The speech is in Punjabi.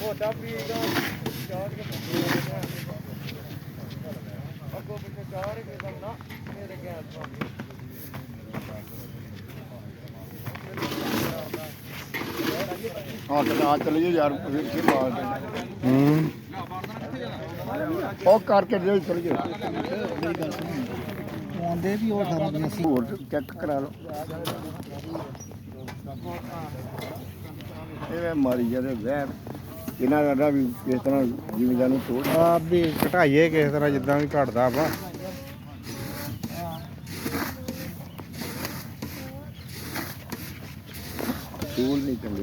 ਵੱਡਾ ਪੀਗਾ ਚਾੜ ਕੇ ਅੱਗੋਂ ਪਿੱਛੇ ਚਾੜ ਕੇ ਕਰਨਾ ਮੇਰੇ ਗੈਸ ਹਾਂ ਤੇ ਚਲੇ ਜਾਓ ਯਾਰ ਫਿਰ ਮਾਰ ਹੂੰ ਉਹ ਕਰਕੇ ਦੇ ਚਲੇ ਜਾਓ ਆਉਂਦੇ ਵੀ ਉਹ ਸਾਰਾ ਸੀ ਹੋਰ ਚੈੱਕ ਕਰਾ ਲਓ ਇਹ ਮਾਰੀ ਜਾਂਦੇ ਵਹਿ ਇਹਨਾਂ ਦਾ ਵੀ ਇਸ ਤਰ੍ਹਾਂ ਜ਼ਿਮੀਦਾਰ ਨੂੰ ਤੋੜ ਆਪ ਵੀ ਘਟਾਈਏ ਕਿਸੇ ਤਰ੍ਹਾਂ ਜਿੱਦਾਂ ਵੀ ਘਟਦਾ ਵਾ ਸੂਲ ਨਹੀਂ ਚੱਲਦੀ